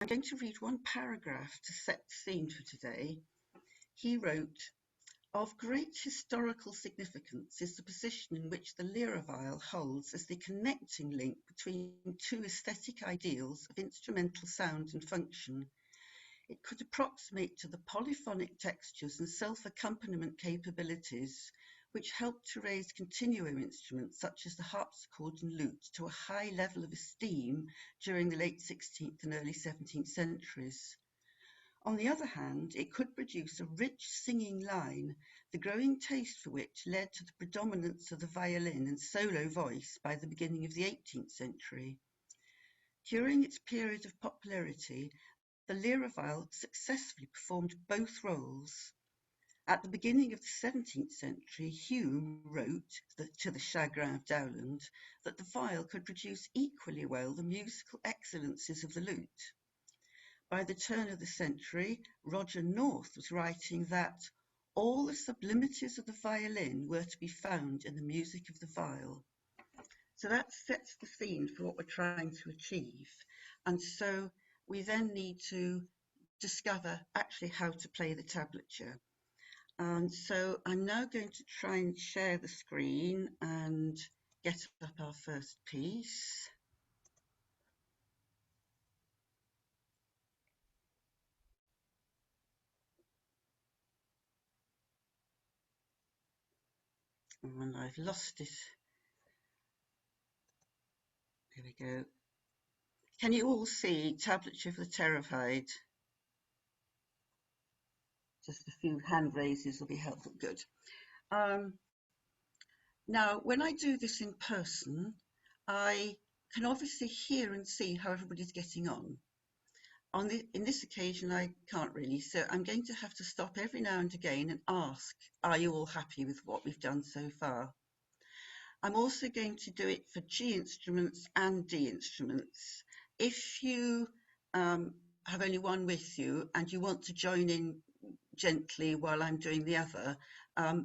I'm going to read one paragraph to set the scene for today. He wrote, "Of great historical significance is the position in which the lira viol holds as the connecting link between two aesthetic ideals of instrumental sound and function. It could approximate to the polyphonic textures and self-accompaniment capabilities which helped to raise continuo instruments such as the harpsichord and lute to a high level of esteem during the late 16th and early 17th centuries. On the other hand, it could produce a rich singing line, the growing taste for which led to the predominance of the violin and solo voice by the beginning of the 18th century. During its period of popularity, the lira viol successfully performed both roles. At the beginning of the 17th century, Hume wrote to the Chagrin of Dowland that the viol could produce equally well the musical excellences of the lute. By the turn of the century, Roger North was writing that all the sublimities of the violin were to be found in the music of the viol. So that sets the scene for what we're trying to achieve. And so we then need to discover actually how to play the tablature. And so I'm now going to try and share the screen and get up our first piece. And I've lost it. There we go. Can you all see Tablature for the Terrified? Just a few hand raises will be helpful. Good. Now, when I do this in person, I can obviously hear and see how everybody's getting on. In this occasion, I can't really, so I'm going to have to stop every now and again and ask, are you all happy with what we've done so far? I'm also going to do it for G instruments and D instruments. If you have only one with you and you want to join in gently while I'm doing the other,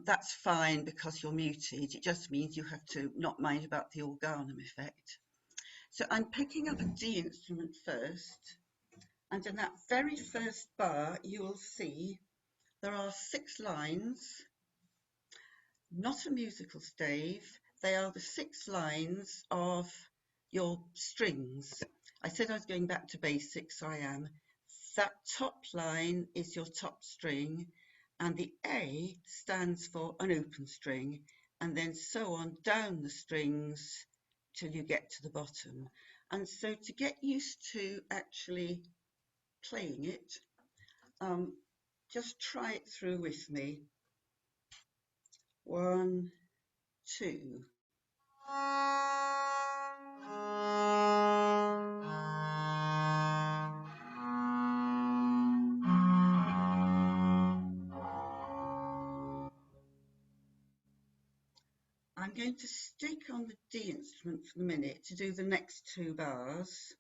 that's fine because you're muted. It just means you have to not mind about the organum effect. So I'm picking up a D instrument first, and in that very first bar you will see there are 6 lines, not a musical stave. They are the 6 lines of your strings. I said I was going back to basics, so I am. That top line is your top string, and the A stands for an open string, and then so on down the strings till you get to the bottom. And so to get used to actually playing it, just try it through with me. 1, 2. I'm going to stick on the D instrument for the minute to do the next 2 bars,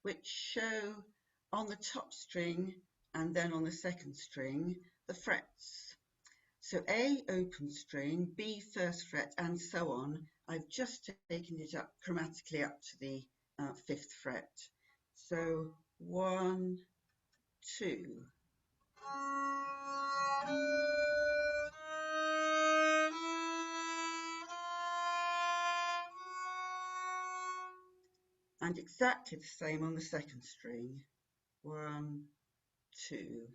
which show on the top string and then on the second string the frets. So A, open string, B, first fret, and so on. I've just taken it up chromatically up to the 5th fret. So 1, 2. And exactly the same on the second string. 1, 2.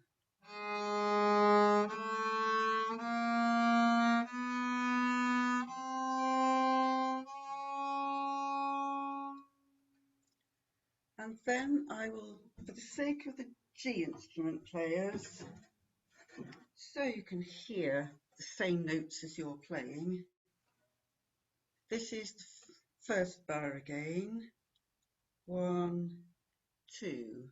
And then I will, for the sake of the G instrument players, so you can hear the same notes as you're playing, this is the first bar again. 1, 2.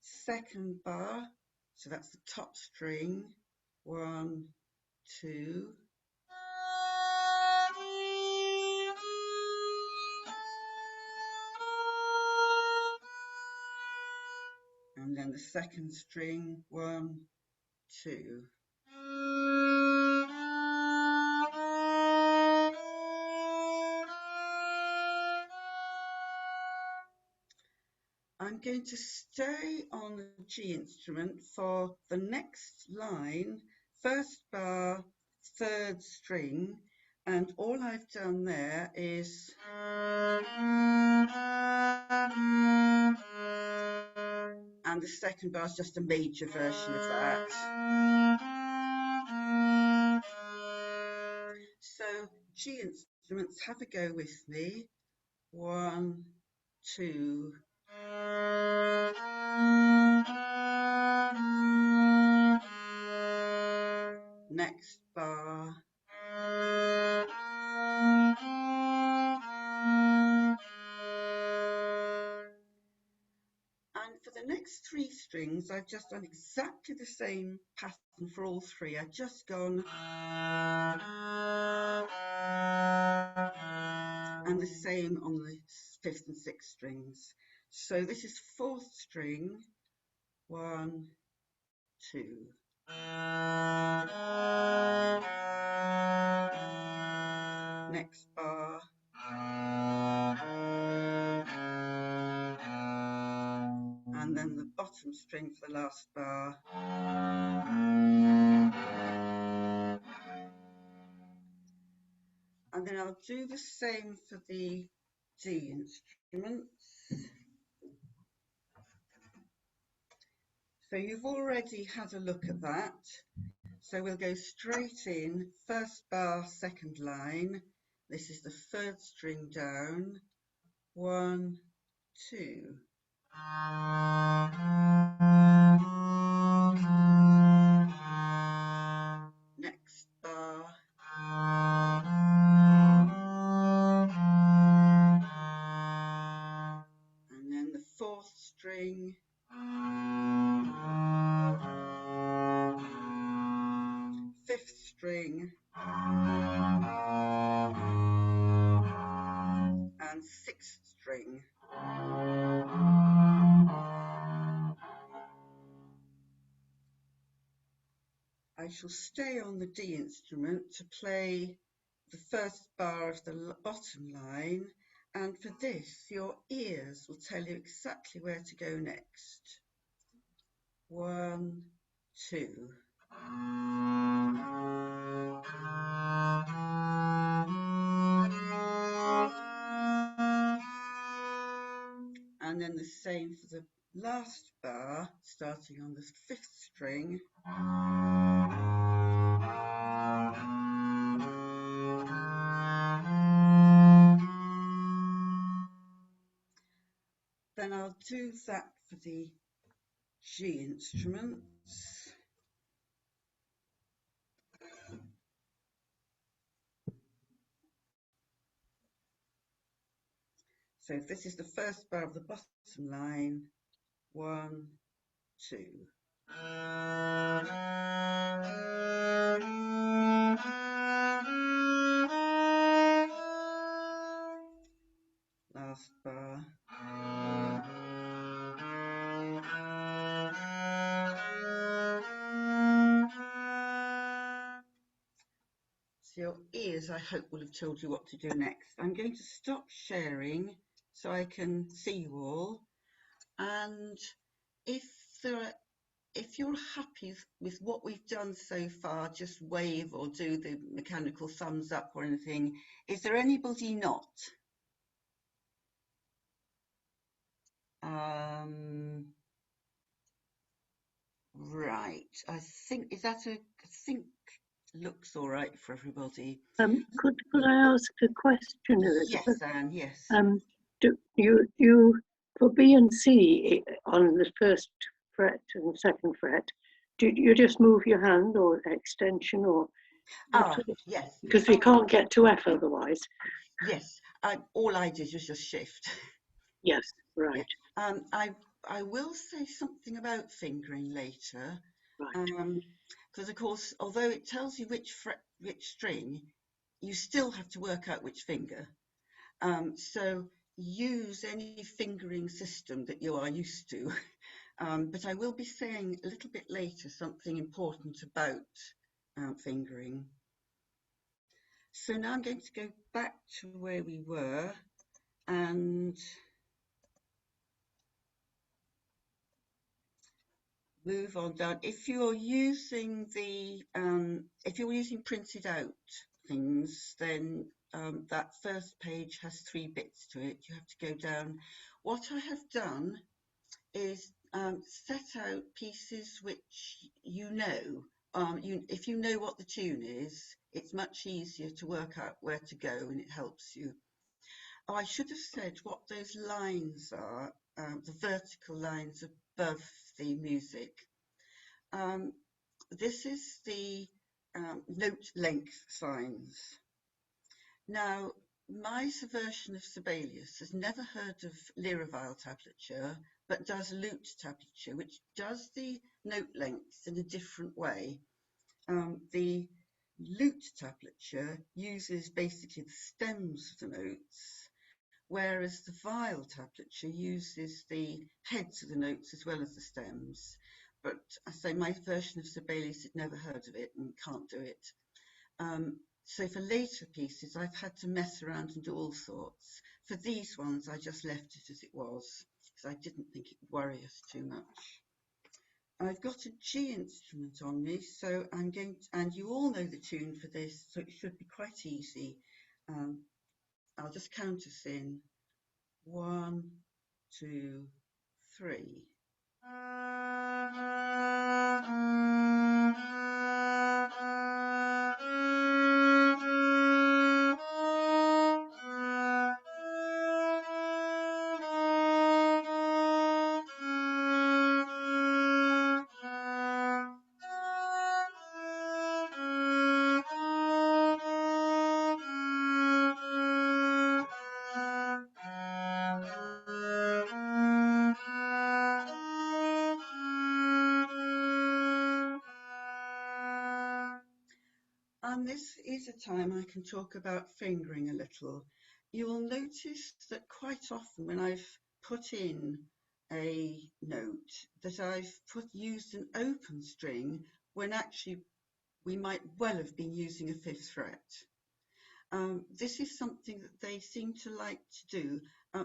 Second bar, so that's the top string. 1, 2. And then the second string. 1, 2. I'm going to stay on the G instrument for the next line, first bar, third string, and all I've done there is and the second bar is just a major version of that. So G instruments, have a go with me. 1, 2. Next bar. And for the next 3 strings, I've just done exactly the same pattern for all 3. I've just gone and the same on the 5th and 6th strings. So this is 4th string, 1, 2. Next bar. And then the bottom string for the last bar. And then I'll do the same for the D instruments. So you've already had a look at that. So we'll go straight in, first bar, second line. This is the 3rd string down. 1, 2. Next bar. And then the 4th string. 5th string. And 6th string. I shall stay on the D instrument to play the first bar of the bottom line, and for this your ears will tell you exactly where to go next. 1, 2. And then the same for the last bar, starting on the 5th string. Then I'll do that for the G instruments. So this is the first bar of the bottom line. 1, 2. Last bar. So your ears, I hope, will have told you what to do next. I'm going to stop sharing so I can see you all. And if you're happy with what we've done so far, just wave or do the mechanical thumbs up or anything. Is there anybody not? Right. I think looks all right for everybody. Could I ask a question, Elizabeth? Yes, Anne. Yes. Do you for B and C on the 1st fret and 2nd fret? Do you just move your hand or extension or? Yes. Because we can't get to F otherwise. Yes. All I did was just shift. Yes. Right. Yeah. I will say something about fingering later. Right. Because of course, although it tells you which string, you still have to work out which finger. So use any fingering system that you are used to. But I will be saying a little bit later something important about fingering. So now I'm going to go back to where we were and move on down. If you're using printed out things, then that first page has 3 bits to it. You have to go down. What I have done is set out pieces which you know. If you know what the tune is, it's much easier to work out where to go, and it helps you. Oh, I should have said what those lines are, the vertical lines above the music. This is the note length signs. Now, my version of Sibelius has never heard of lira viol tablature, but does lute tablature, which does the note lengths in a different way. The lute tablature uses basically the stems of the notes, whereas the viol tablature uses the heads of the notes as well as the stems. But I say my version of Sibelius had never heard of it and can't do it. So for later pieces, I've had to mess around and do all sorts. For these ones, I just left it as it was because I didn't think it would worry us too much. I've got a G instrument on me, so I'm going to, and you all know the tune for this, so it should be quite easy. I'll just count us in. 1, 2, 3. And this is a time I can talk about fingering a little. You will notice that quite often when I've put in a note that I've used an open string when actually we might well have been using a 5th fret. This is something that they seem to like to do,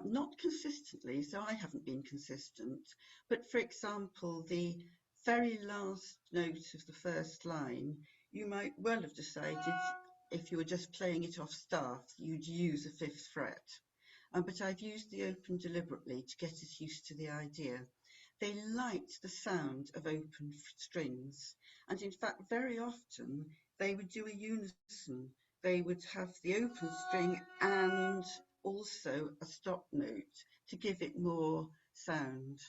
not consistently, so I haven't been consistent, but for example, the very last note of the first line, you might well have decided, if you were just playing it off staff, you'd use a 5th fret. But I've used the open deliberately to get us used to the idea. They liked the sound of open strings, and in fact, very often they would do a unison. They would have the open string and also a stop note to give it more sound.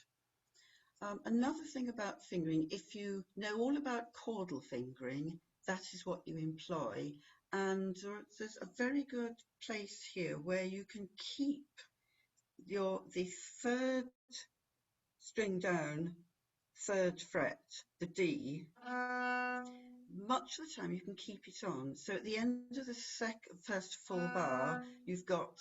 Another thing about fingering, if you know all about chordal fingering, that is what you employ. And there's a very good place here where you can keep the 3rd string down, 3rd fret, the D. Much of the time you can keep it on. So at the end of the first full bar, you've got,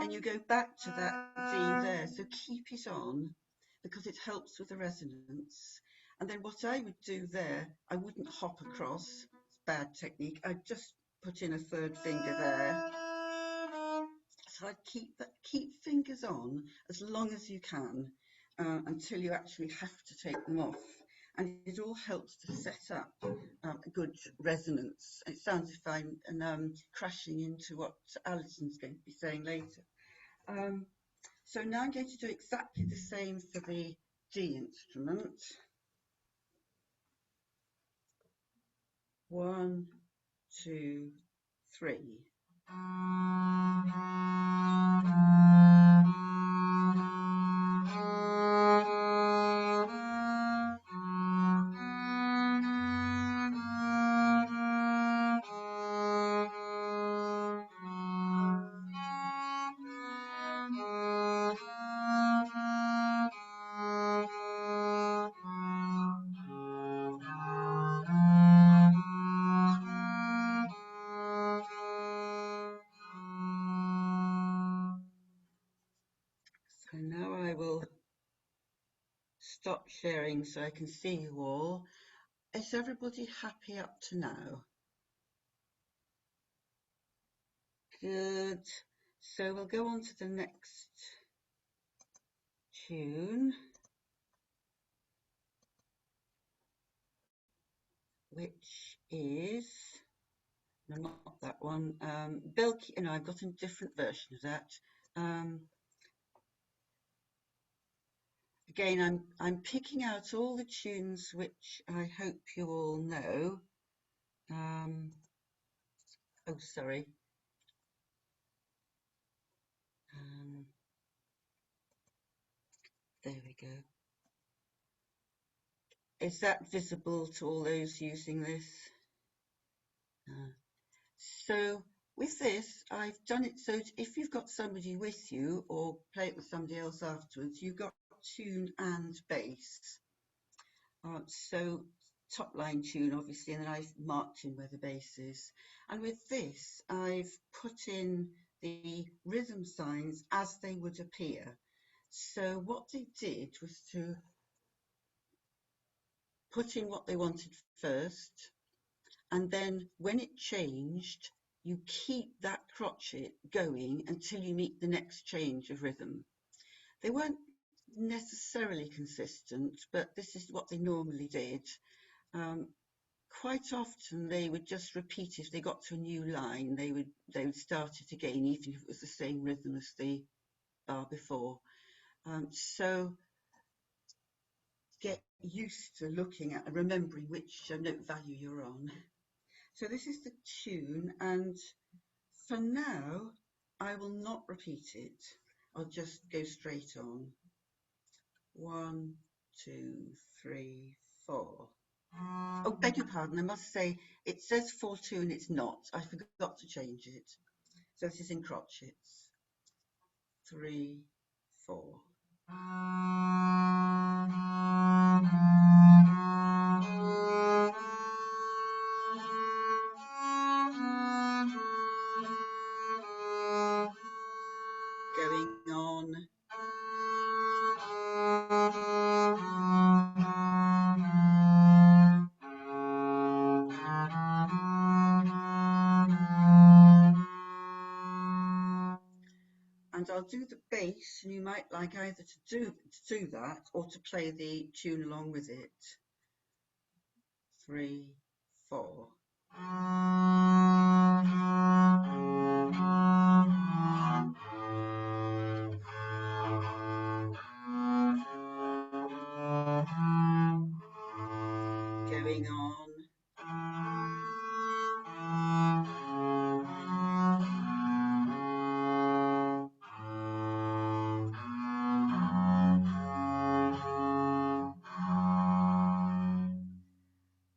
and you go back to that D there. So keep it on because it helps with the resonance. And then what I would do there, I wouldn't hop across. It's bad technique. I'd just put in a 3rd finger there. So I'd keep fingers on as long as you can until you actually have to take them off. And it all helps to set up a good resonance. It sounds as if I'm crashing into what Alison's going to be saying later. So now I'm going to do exactly the same for the D instrument. 1, 2, 3. stop sharing so I can see you all. Is everybody happy up to now? Good. So we'll go on to the next tune, which is, no, not that one. Bill, I've got a different version of that. Again, I'm picking out all the tunes which I hope you all know. Oh, sorry. There we go. Is that visible to all those using this? So with this, I've done it so if you've got somebody with you or play it with somebody else afterwards, you've got tune and bass. So top line tune, obviously, and then I've marked in where the bass is. And with this, I've put in the rhythm signs as they would appear. So what they did was to put in what they wanted first, and then when it changed, you keep that crotchet going until you meet the next change of rhythm. They weren't necessarily consistent, but this is what they normally did. Quite often they would just repeat if they got to a new line, they would start it again, even if it was the same rhythm as the bar before. So get used to looking at and remembering which note value you're on. So this is the tune, and for now I will not repeat it. I'll just go straight on. 1, 2, 3, 4. Oh, beg your pardon, I must say it says 4/2 and it's not. I forgot to change it. So this is in crotchets. 3, 4. Going on. And I'll do the bass, and you might like either to do that or to play the tune along with it. 3, 4. Going on.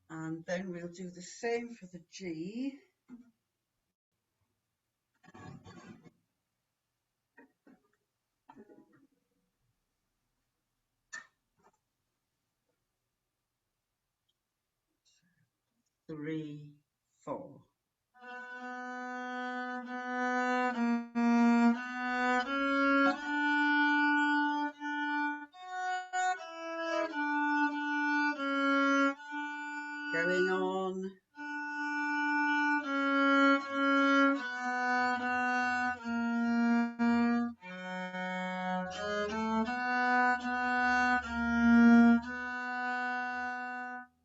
And then we'll do the same for the G. Three, 4. Going on.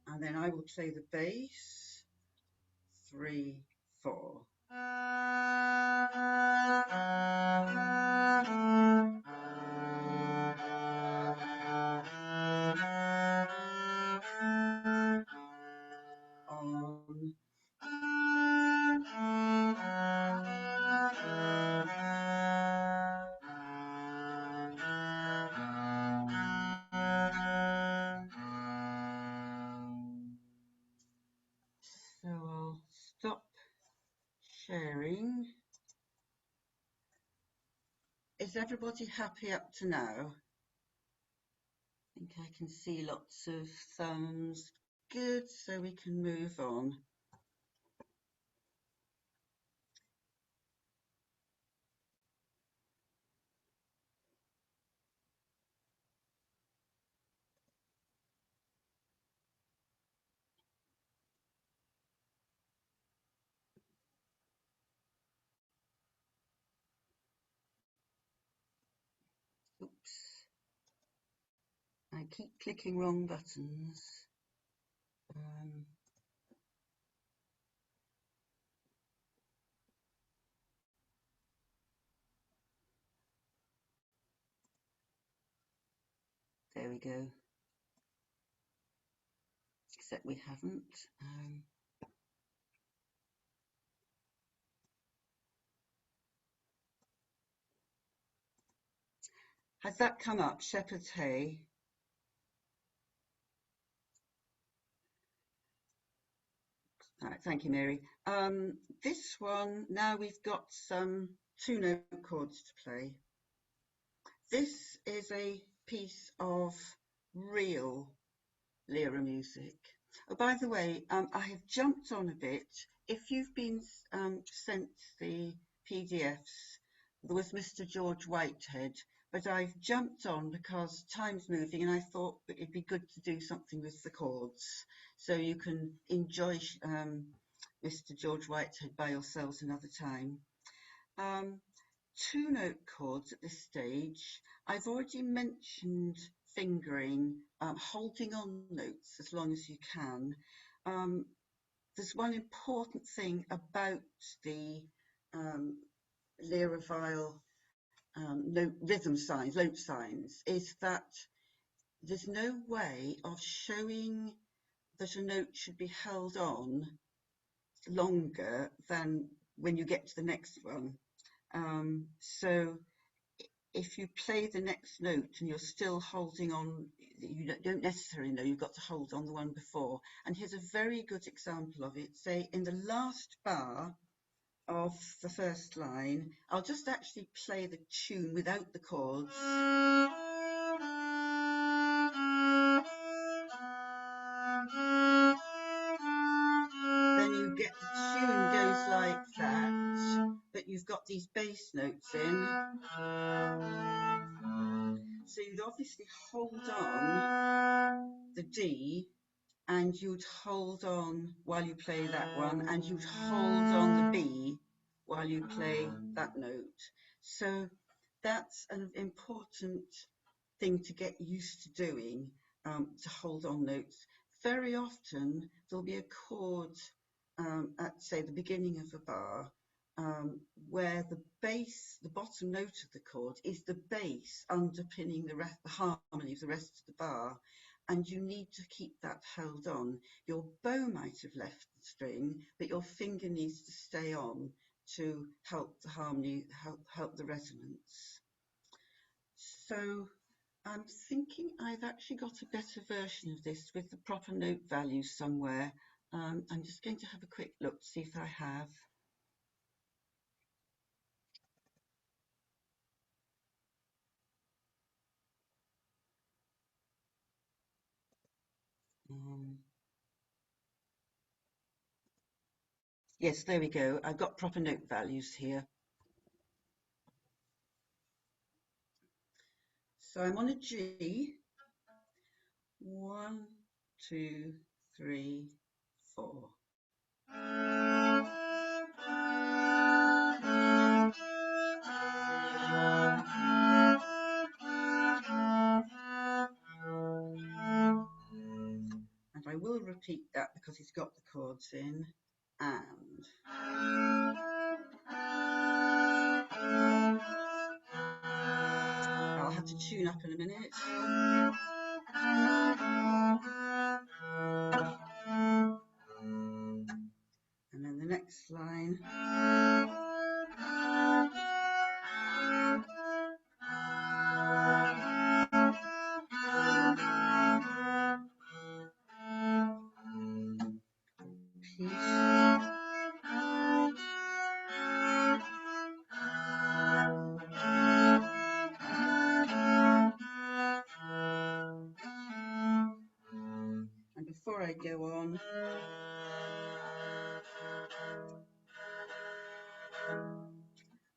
And then I will play the bass. 3, 4. On. So I'll stop sharing. Is everybody happy up to now? I think I can see lots of thumbs. Good, so we can move on. Oops. I keep clicking wrong buttons. There we go. Except we haven't. Has that come up? Shepherd's Hay. All right, thank you, Mary. This one, now we've got some 2-note chords to play. This is a piece of real Lyra music. Oh, by the way, I have jumped on a bit. If you've been sent the PDFs, there was Mr. George Whitehead, but I've jumped on because time's moving and I thought it'd be good to do something with the chords. So you can enjoy Mr. George Whitehead by yourselves another time. 2-note chords at this stage. I've already mentioned fingering, holding on notes as long as you can. There's one important thing about the Lyra viol note rhythm signs, note signs, is that there's no way of showing that a note should be held on longer than when you get to the next one. So if you play the next note and you're still holding on, you don't necessarily know you've got to hold on the one before. And here's a very good example of it. Say in the last bar of the first line, I'll just actually play the tune without the chords. Then you get the tune goes like that, but you've got these bass notes in. So you'd obviously hold on the D and you'd hold on while you play that one, and you'd hold on the B while you play that note. So that's an important thing to get used to doing, to hold on notes. Very often there'll be a chord at, say, the beginning of a bar, where the bass, the bottom note of the chord, is the bass underpinning the harmony of the rest of the bar, and you need to keep that held on. Your bow might have left the string, but your finger needs to stay on to help the harmony, help the resonance. So I'm thinking I've actually got a better version of this with the proper note values somewhere. I'm just going to have a quick look to see if I have. Yes, there we go. I've got proper note values here. So I'm on a G. 1, 2, 3, 4. And I will repeat that because it's got the chords in. And I'll have to tune up in a minute. And then the next line. And before I go on,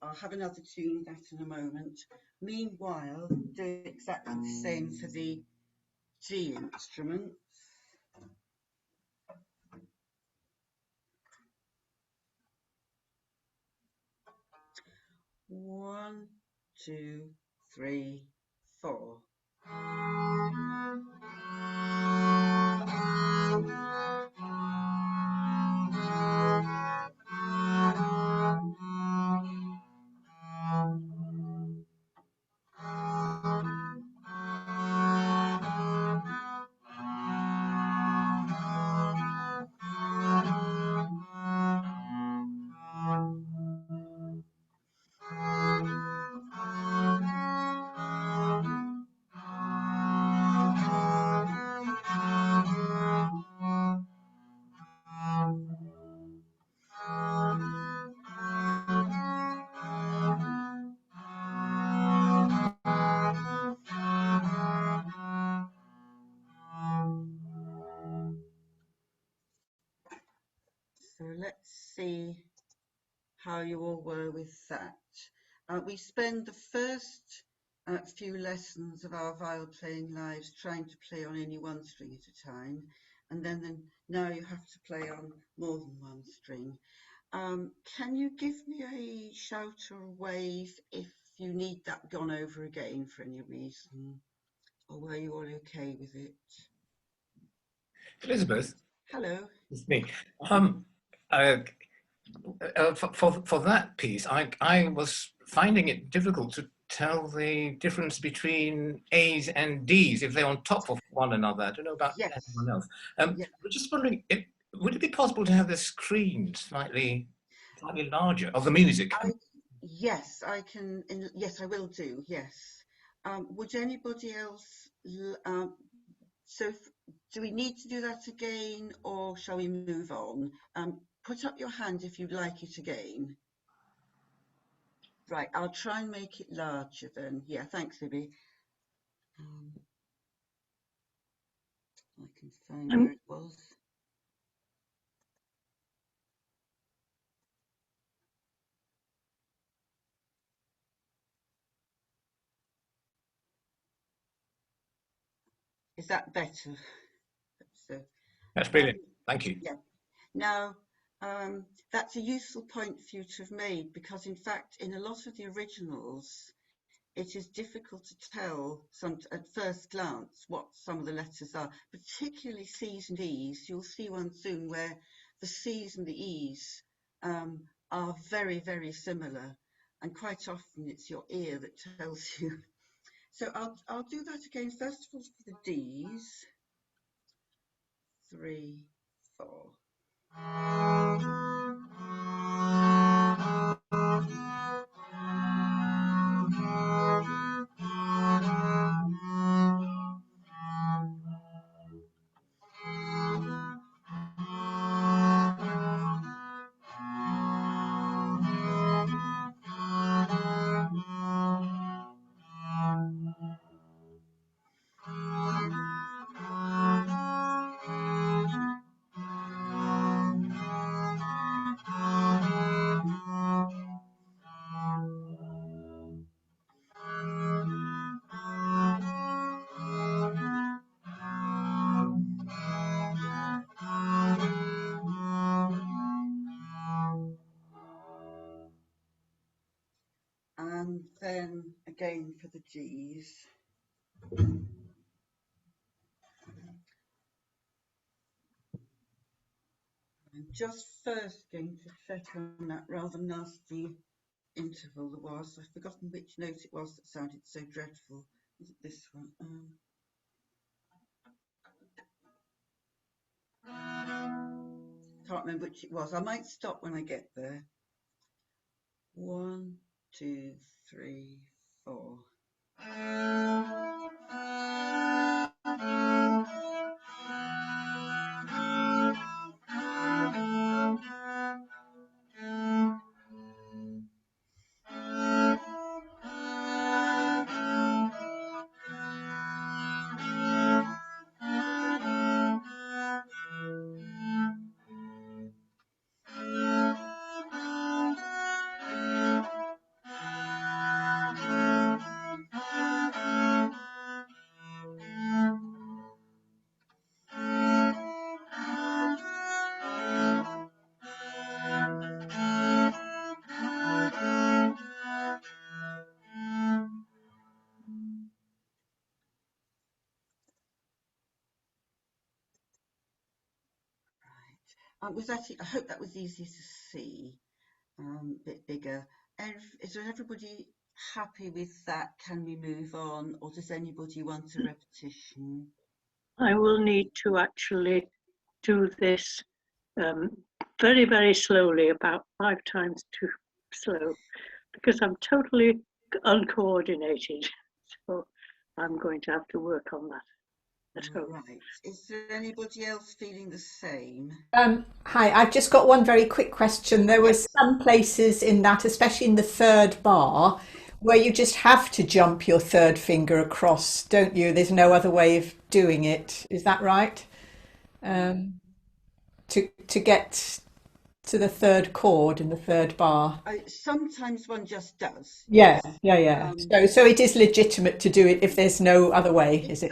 I'll have another tune that in a moment. Meanwhile, do exactly the same for the G instruments. One, two, three, 4. So let's see how you all were with that. We spend the first few lessons of our viol playing lives trying to play on only one string at a time, and then now you have to play on more than one string. Can you give me a shout or a wave if you need that gone over again for any reason, or were you all okay with it? Elizabeth, Hello. it's me. Uh, for that piece, I was finding it difficult to tell the difference between A's and D's if they're on top of one another. I don't know about Yes. anyone else. Yes. I'm just wondering, would it be possible to have the screen slightly larger of the music? Yes, I can. Yes, I will do. Yes. Would anybody else? So, do we need to do that again, or shall we move on? Put up your hand if you'd like it again. Right, I'll try and make it larger then. Yeah, thanks, Libby. I can find where it was. Is that better? So, That's brilliant. Thank you. yeah. Now, that's a useful point for you to have made because, in fact, in a lot of the originals, it is difficult to tell at first glance what some of the letters are, particularly C's and E's. You'll see one soon where the C's and the E's are very, very similar, and quite often it's your ear that tells you. So I'll do that again. First of all, for the D's. 3, 4. And then again for the G's. I'm just first going to check on that rather nasty interval there was. I've forgotten which note it was that sounded so dreadful. Was it this one? Can't remember which it was. I might stop when I get there. 1, 2, 3, 4. Was that? I hope that was easy to see. A bit bigger. Is everybody happy with that? Can we move on, or does anybody want a repetition? I will need to actually do this very, very slowly, about 5 times too slow, because I'm totally uncoordinated. So I'm going to have to work on that at home. Right. Is there anybody else feeling the same? Hi, I've just got one very quick question. There were some places in that, especially in the third bar, where you just have to jump your third finger across, don't you? There's no other way of doing it. Is that right? To get to the third chord in the third bar. Sometimes one just does. Yeah, Yes. yeah. So it is legitimate to do it if there's no other way, is it?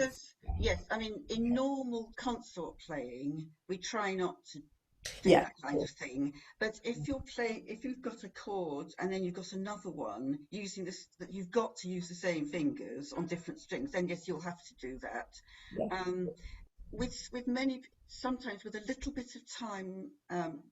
Yes, I mean, in normal consort playing, we try not to do Yeah. that kind of thing. But if you've got a chord and then you've got another one using this, that you've got to use the same fingers on different strings, then yes, you'll have to do that. Yeah. With many, sometimes with a little bit of time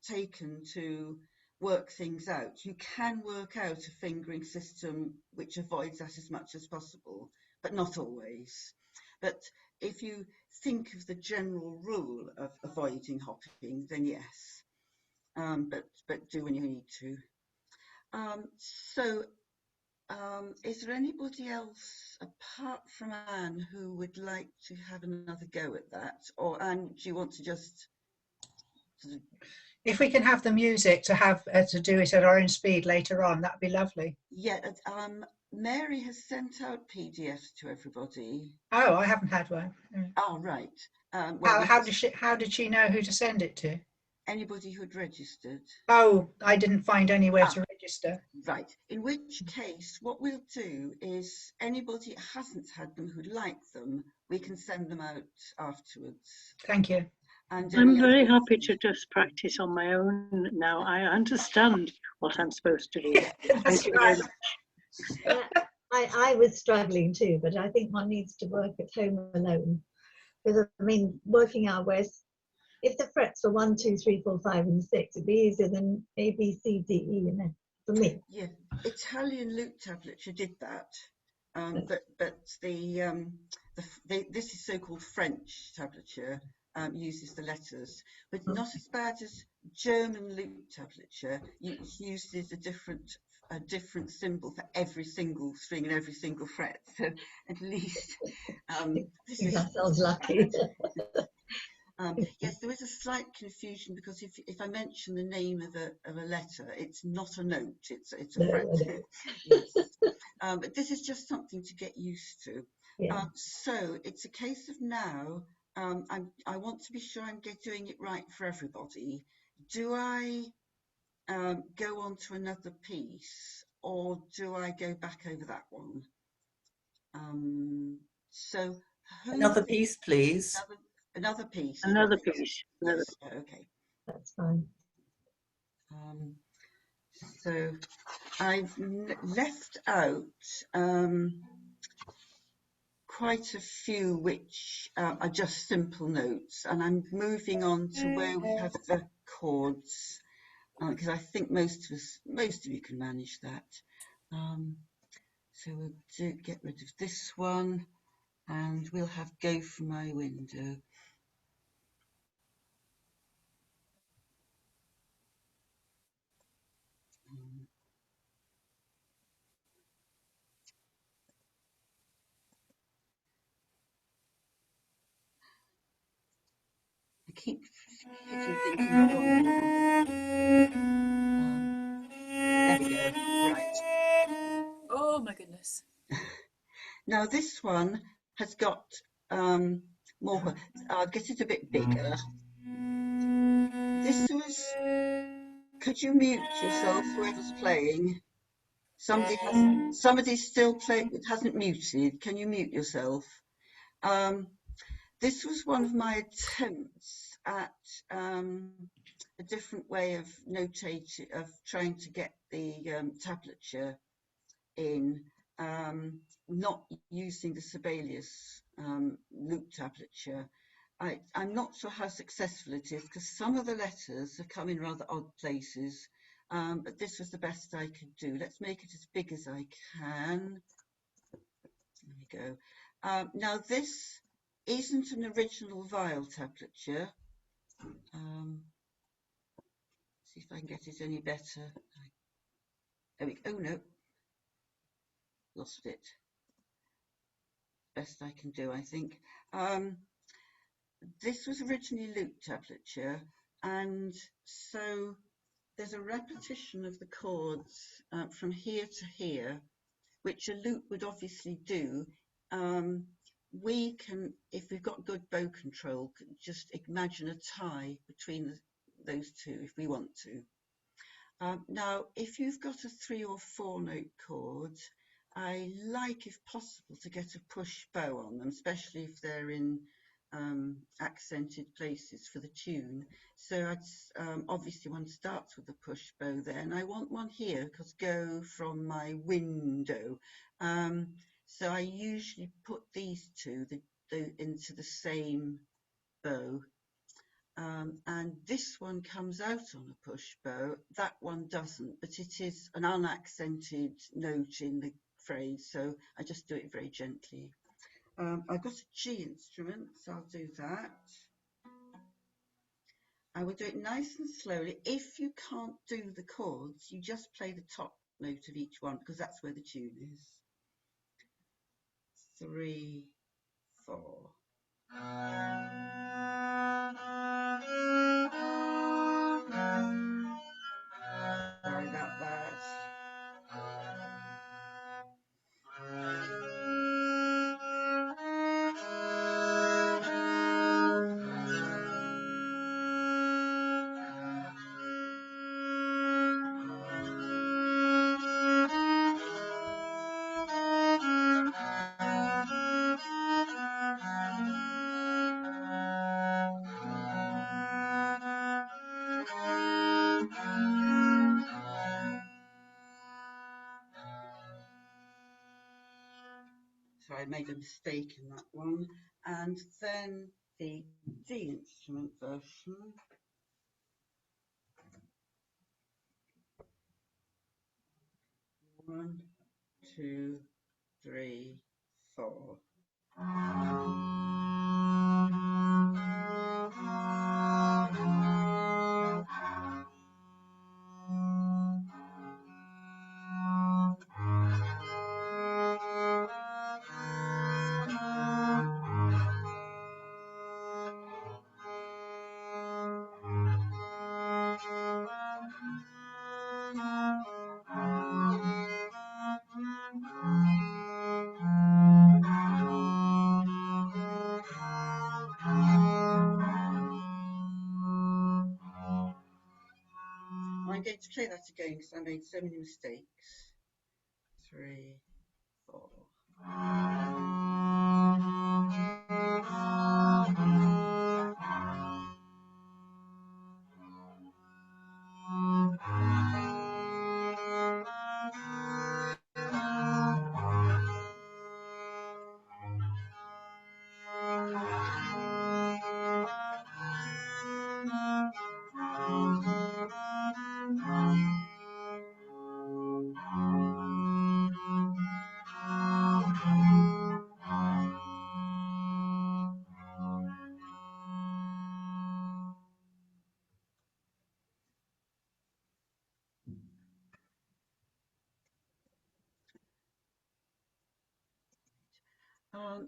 taken to work things out, you can work out a fingering system which avoids that as much as possible, but not always. But if you think of the general rule of avoiding hopping, then yes, but do when you need to. Is there anybody else apart from Anne who would like to have another go at that? Or Anne, do you want to just? If we can have the music to do it at our own speed later on, that'd be lovely. Yeah, Mary has sent out PDFs to everybody. Oh, I haven't had one. Oh, right. Well, how did she know who to send it to? Anybody who'd registered. Oh, I didn't find anywhere to register. Right. In which case, what we'll do is anybody that hasn't had them who'd like them, we can send them out afterwards. Thank you. And I'm very happy to just practice on my own now. I understand what I'm supposed to do. Thank you very much. I was struggling too, but I think one needs to work at home alone. Because I mean, working out where's, if the frets are 1, 2, 3, 4, 5, and 6, it'd be easier than A, B, C, D, E, and F for me. Yeah, Italian lute tablature did that, but this is so-called French tablature. Uses the letters, but not as bad as German lute tablature. It uses a different symbol for every single string and every single fret. So at least that sounds lucky. Yes, there is a slight confusion because if I mention the name of a letter, it's not a note; it's a fret. Yes, but this is just something to get used to. Yeah. So it's a case of now. I want to be sure I'm doing it right for everybody. Do I go on to another piece, or do I go back over that one? So another piece, please. Another piece. Another piece. Yes. Okay. That's fine. So I've left out quite a few which are just simple notes, and I'm moving on to where we have the chords because I think most of you can manage that. So we'll get rid of this one, and we'll have Go From My Window. I keep thinking, there we go. Right. Oh my goodness. Now this one has got more. I'll get it a bit bigger. This was. Could you mute yourself, whoever's playing? Somebody's still playing. It hasn't muted. Can you mute yourself? This was one of my attempts at a different way of notating, of trying to get the tablature in, not using the Sibelius lute tablature. I'm not sure how successful it is because some of the letters have come in rather odd places, but this was the best I could do. Let's make it as big as I can. There we go. Now this isn't an original viol tablature. See if I can get it any better. There we go. Oh no, lost it. Best I can do, I think. This was originally lute tablature, and so there's a repetition of the chords from here to here, which a lute would obviously do. We can, if we've got good bow control, just imagine a tie between those two if we want to. Now, if you've got a 3 or 4 note chord, I like, if possible, to get a push bow on them, especially if they're in accented places for the tune. So I'd obviously one starts with a push bow there, and I want one here because go from my window. So I usually put these two into the same bow. And this one comes out on a push bow, that one doesn't, but it is an unaccented note in the phrase, so I just do it very gently. I've got a G instrument, so I'll do that. I will do it nice and slowly. If you can't do the chords, you just play the top note of each one, because that's where the tune is. 3, 4. Sorry about that. So I made a mistake in that one. And then the D instrument version. 1, 2, 3, 4. I'm going to play that again because I made so many mistakes. 3, 4.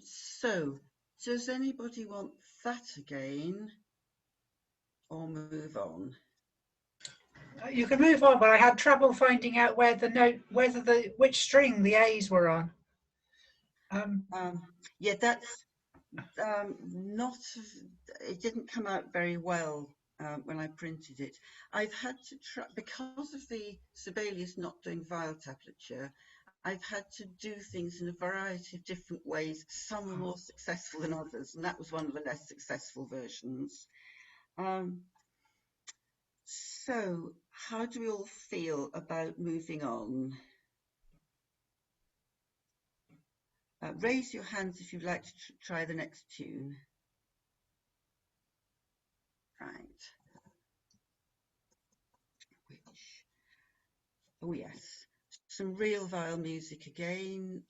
So, does anybody want that again or move on? You can move on, but I had trouble finding out where the note, which string the A's were on. Yeah, that's not, it didn't come out very well when I printed it. I've had to try, because of the Sibelius not doing viol tablature, I've had to do things in a variety of different ways. Some are more successful than others, and that was one of the less successful versions. So, how do we all feel about moving on? Raise your hands if you'd like to try the next tune. Oh yes, some real viol music again.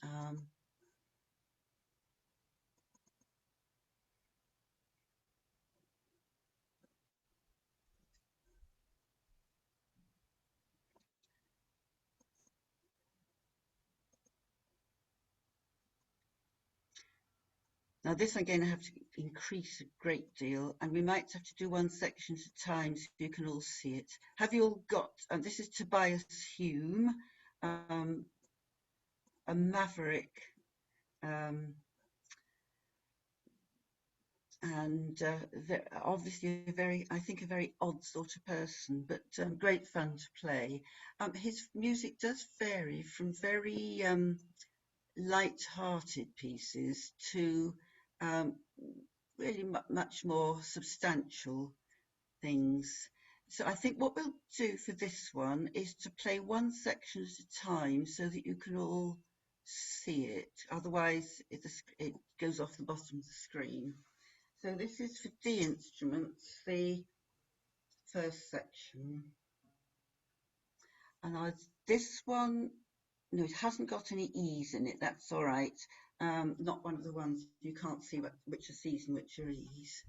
Now this I'm going to have to increase a great deal, and we might have to do one section at a time so you can all see it. Have you all got, and this is Tobias Hume, a maverick, and obviously a very, I think, a very odd sort of person, but great fun to play. His music does vary from very light-hearted pieces to really much more substantial things. So I think what we'll do for this one is to play one section at a time so that you can all see it. Otherwise, it goes off the bottom of the screen. So this is for D instruments, the first section. And this one, no, it hasn't got any E's in it. That's all right. Not one of the ones you can't see which are C's and which are E's.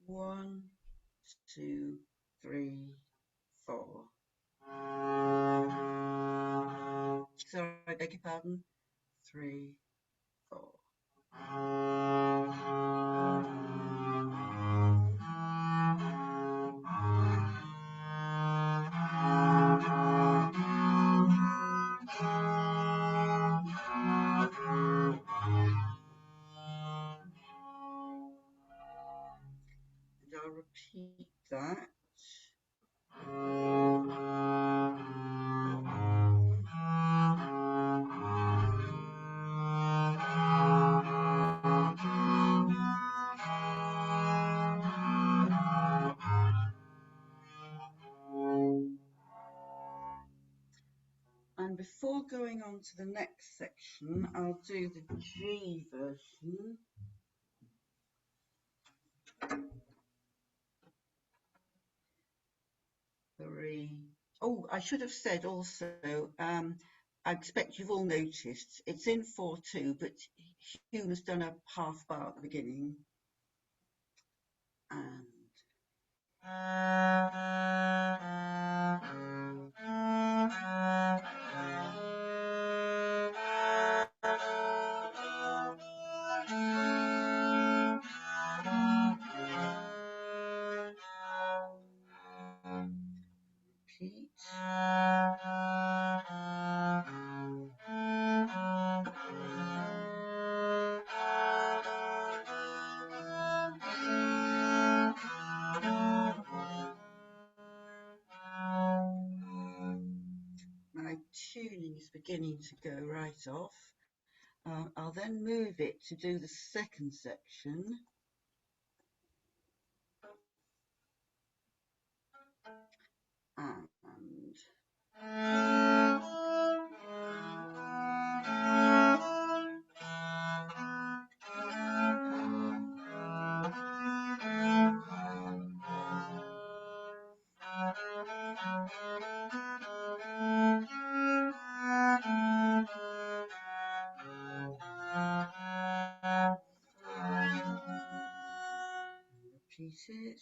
1, 2, 3, 4. Sorry, I beg your pardon. 3, 4. And I'll repeat that. And before going on to the next section, I'll do the G version. Oh, I should have said also, I expect you've all noticed, it's in 4/2, but Hume has done a half bar at the beginning. And repeat. My tuning is beginning to go right off. I'll then move it to do the second section. And repeat it.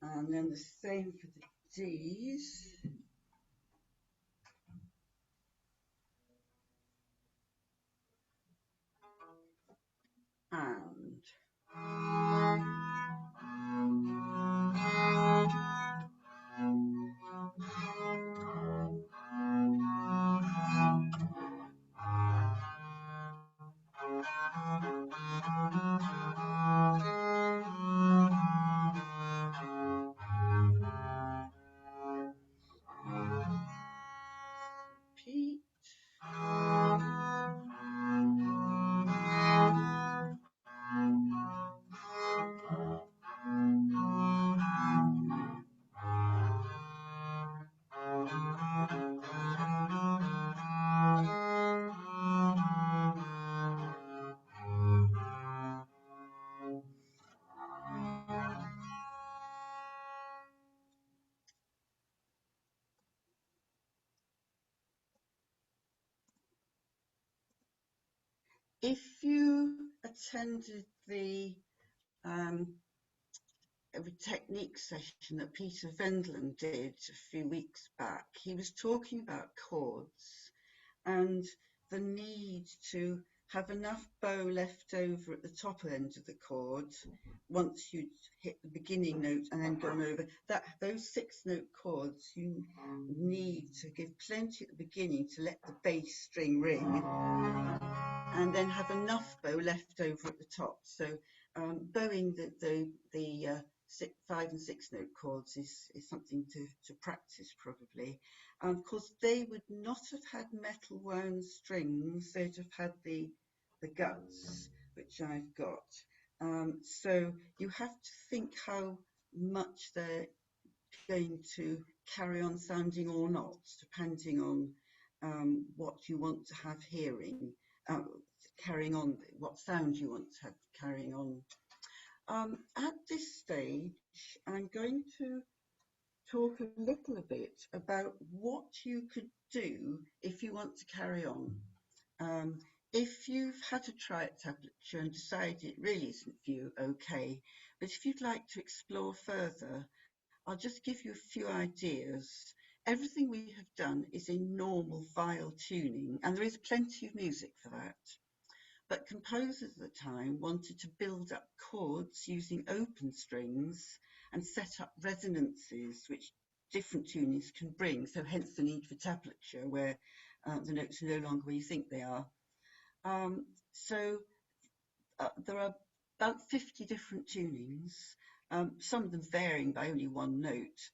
And then the same for the D's. And if you attended the a technique session that Peter Vendland did a few weeks back, he was talking about chords and the need to have enough bow left over at the top end of the chord once you'd hit the beginning note and then gone over. Those 6-note chords, you need to give plenty at the beginning to let the bass string ring, and then have enough bow left over at the top. So bowing the 5 and 6-note chords is something to practice probably. Of course, they would not have had metal wound strings; they'd have had the guts, which I've got. So you have to think how much they're going to carry on sounding or not, depending on what you want to have hearing, carrying on, what sound you want to have carrying on. At this stage, I'm going to talk a little bit about what you could do if you want to carry on. If you've had a try at tablature and decided it really isn't for you, okay. But if you'd like to explore further, I'll just give you a few ideas. Everything we have done is in normal viol tuning, and there is plenty of music for that. But composers at the time wanted to build up chords using open strings and set up resonances which different tunings can bring, so hence the need for tablature, where the notes are no longer where you think they are. There are about 50 different tunings, some of them varying by only one note.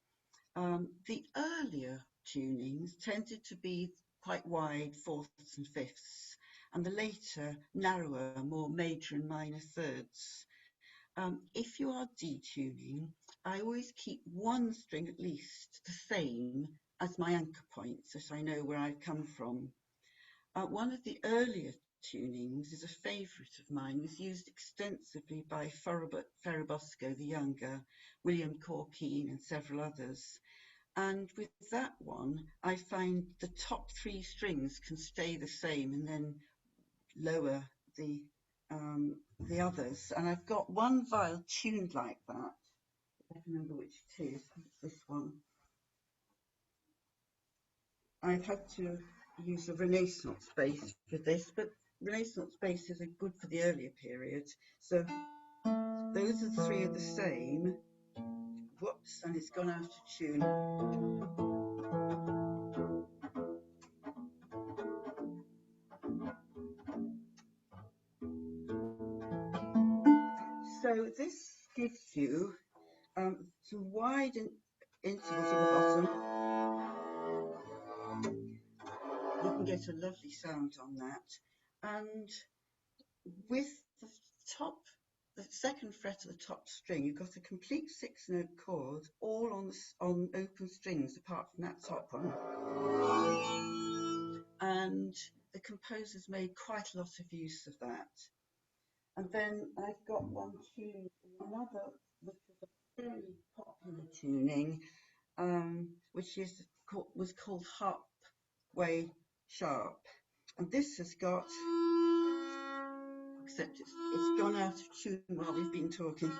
The earlier tunings tended to be quite wide fourths and fifths, and the later narrower, more major and minor thirds. If you are detuning, I always keep one string at least the same as my anchor point, so I know where I've come from. One of the earlier tunings is a favourite of mine, was used extensively by Ferrabosco the Younger, William Corkine and several others. And with that one, I find the top 3 strings can stay the same and then lower the others. And I've got one viol tuned like that. I don't remember which it is. It's this one. I've had to use a Renaissance bass for this, but Renaissance basses are good for the earlier period. So those are 3 of the same. Whoops, and it's gone out of tune. So this gives you some wide intervals at the bottom. You can get a lovely sound on that. And with the second fret of the top string, you've got a complete 6-note chord, all on open strings apart from that top one. And the composers made quite a lot of use of that. And then I've got one tune, another, which is a very popular tuning, which was called Harp Way Sharp. And this has got, except it's gone out of tune while we've been talking.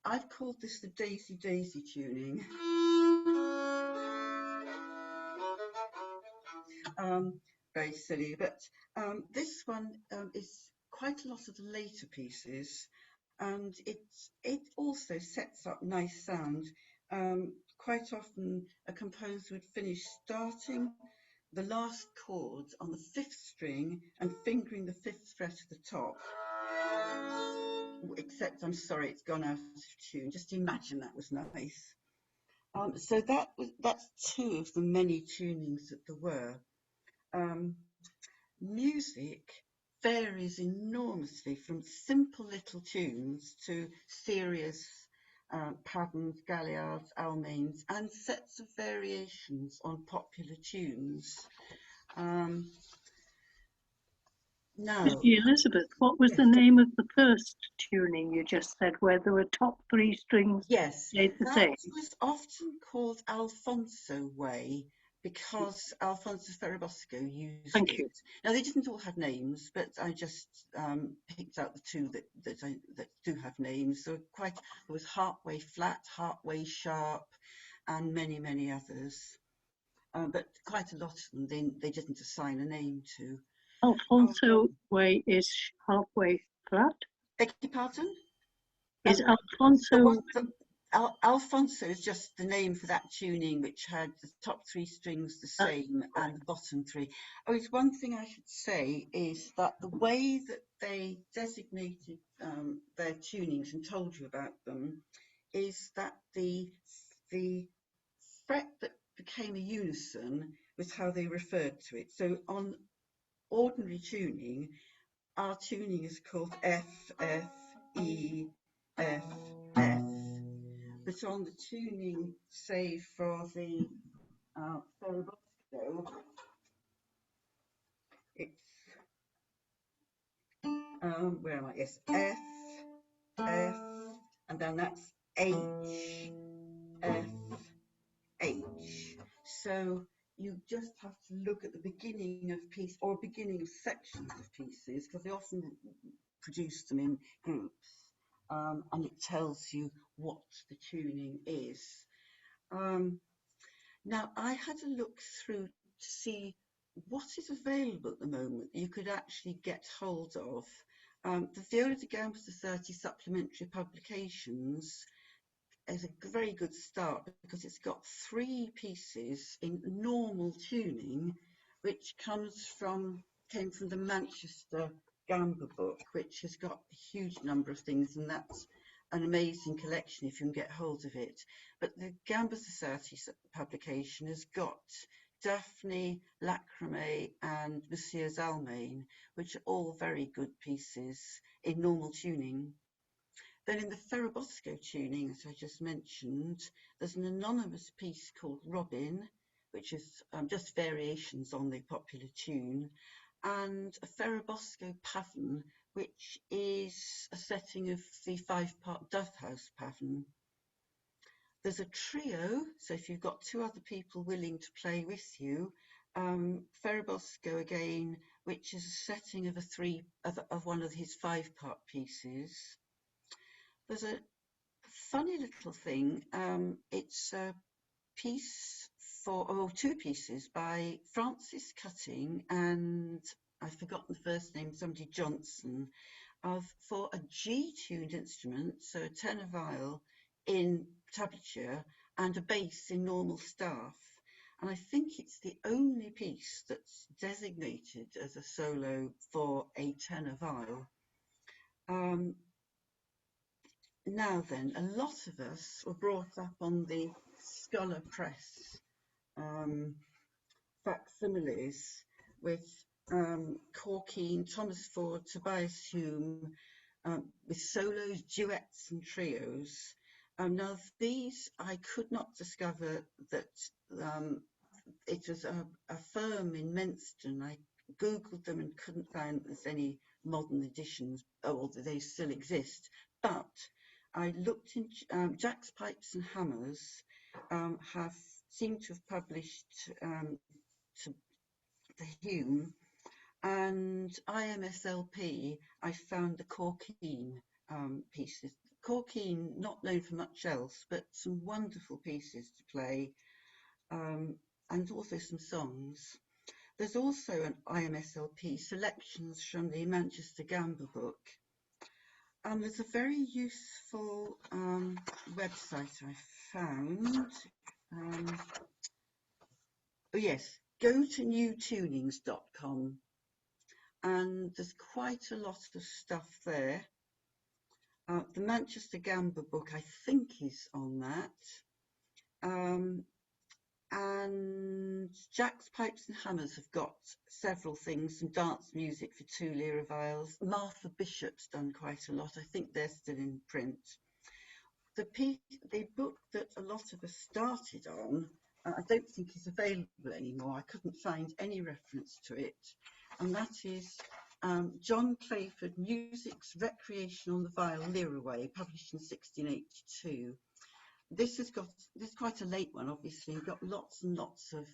I've called this the Daisy Daisy tuning. Very silly, but this one is quite a lot of the later pieces, and it also sets up nice sound. Quite often a composer would finish starting the last chord on the 5th string and fingering the 5th fret at the top. Except, I'm sorry, it's gone out of tune. Just imagine that was nice. So that's 2 of the many tunings that there were. Music varies enormously from simple little tunes to serious patterns, galliards, almains, and sets of variations on popular tunes. No. Lady Elizabeth, what was Yes. the name of the first tuning you just said, where there were top 3 strings Yes, stayed the that same? was often called Alfonso way because Alfonso Ferrabosco used Thank it. you. Now they didn't all have names, but I just picked out the two that do have names. So there was Hartway flat, Hartway sharp, and many others. But quite a lot of them they didn't assign a name to. Alfonso way is halfway flat. Beg your pardon? Is The Alfonso one Alfonso is just the name for that tuning, which had the top 3 strings the same and the bottom 3. Oh, it's one thing I should say is that the way that they designated their tunings and told you about them is that the fret that became a unison was how they referred to it. So on ordinary tuning, our tuning is called F, F, E, F, F. But on the tuning, say for the Ferrabosco, it's where am I? Yes, F, F, and then that's H, F, H. So you just have to look at the beginning of piece or beginning of sections of pieces because they often produce them in groups, and it tells you what the tuning is. Now, I had a look through to see what is available at the moment that you could actually get hold of. The Viola da Gamba Society supplementary publications is a very good start because it's got 3 pieces in normal tuning, which came from the Manchester Gamba book, which has got a huge number of things, and that's an amazing collection if you can get hold of it. But the Gamba Society publication has got Daphne, Lacrame and Monsieur Zalmain, which are all very good pieces in normal tuning. Then in the Ferrabosco tuning, as I just mentioned, there's an anonymous piece called Robin, which is just variations on the popular tune, and a Ferrabosco pattern, which is a setting of the 5-part Dove House pattern. There's a trio, so if you've got 2 other people willing to play with you, Ferrabosco again, which is a setting of one of his 5-part pieces. There's a funny little thing. It's a piece 2 pieces by Francis Cutting and I've forgotten the first name, somebody Johnson, for a G-tuned instrument, so a tenor viol in tablature and a bass in normal staff. And I think it's the only piece that's designated as a solo for a tenor viol. Now then, a lot of us were brought up on the Scholar Press facsimiles with Corkine, Thomas Ford, Tobias Hume, with solos, duets and trios. Now these I could not discover that it was a firm in Menston. I googled them and couldn't find there's any modern editions, or they still exist, but I looked in Jack's Pipes and Hammers seem to have published to the Hume, and IMSLP I found the Corkine pieces. Corkine not known for much else, but some wonderful pieces to play, and also some songs. There's also an IMSLP selections from the Manchester Gamba book. There's a very useful website I found. Oh yes, go to newtunings.com, and there's quite a lot of stuff there. The Manchester Gamba book I think is on that. And Jack's Pipes and Hammers have got several things, some dance music for 2 lira viols. Martha Bishop's done quite a lot. I think they're still in print. The book that a lot of us started on, I don't think is available anymore. I couldn't find any reference to it. And that is John Playford, Music's Recreation on the Viol, Leroy, published in 1682. This is quite a late one, obviously. We've got lots and lots of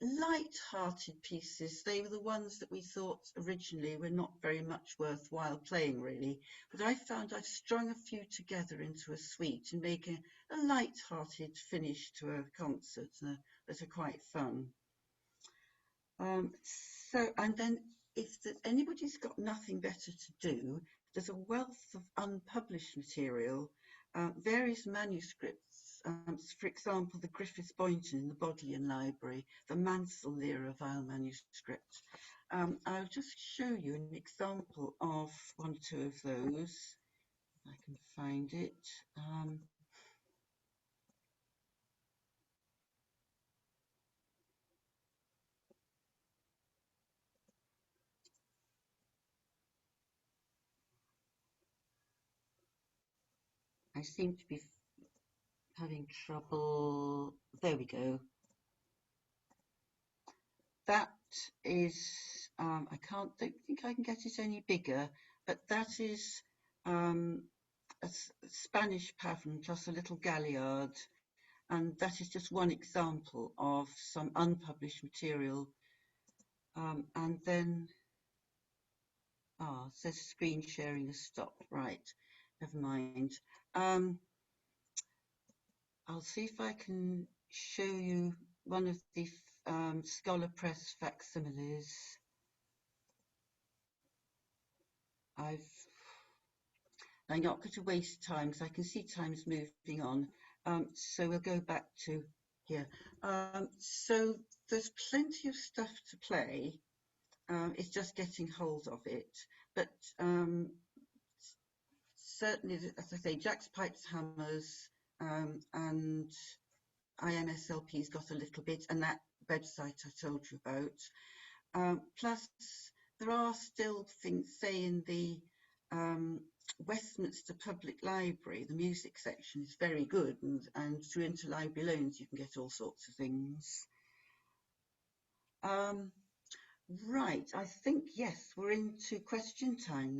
light-hearted pieces. They were the ones that we thought originally were not very much worthwhile playing, really. But I found I've strung a few together into a suite and make a light-hearted finish to a concert that are quite fun. And then if anybody's got nothing better to do, there's a wealth of unpublished material, various manuscripts, for example, the Griffiths Boynton in the Bodleian Library, the Mansell Lira Viol manuscript. I'll just show you an example of one or two of those, if I can find it. I seem to be having trouble. There we go. That is, I don't think I can get it any bigger, but that is a Spanish pattern plus a little galliard, and that is just one example of some unpublished material. And then, it says screen sharing has stopped. Right, never mind. I'll see if I can show you one of the Scholar Press facsimiles. I'm not going to waste time because I can see time's moving on. So we'll go back to here. So there's plenty of stuff to play. It's just getting hold of it. But certainly, as I say, jacks, pipes, hammers, and IMSLP's got a little bit, and that website I told you about. Plus, there are still things, say in the Westminster Public Library, the music section is very good, and through interlibrary loans you can get all sorts of things. Right, I think, yes, we're into question time now.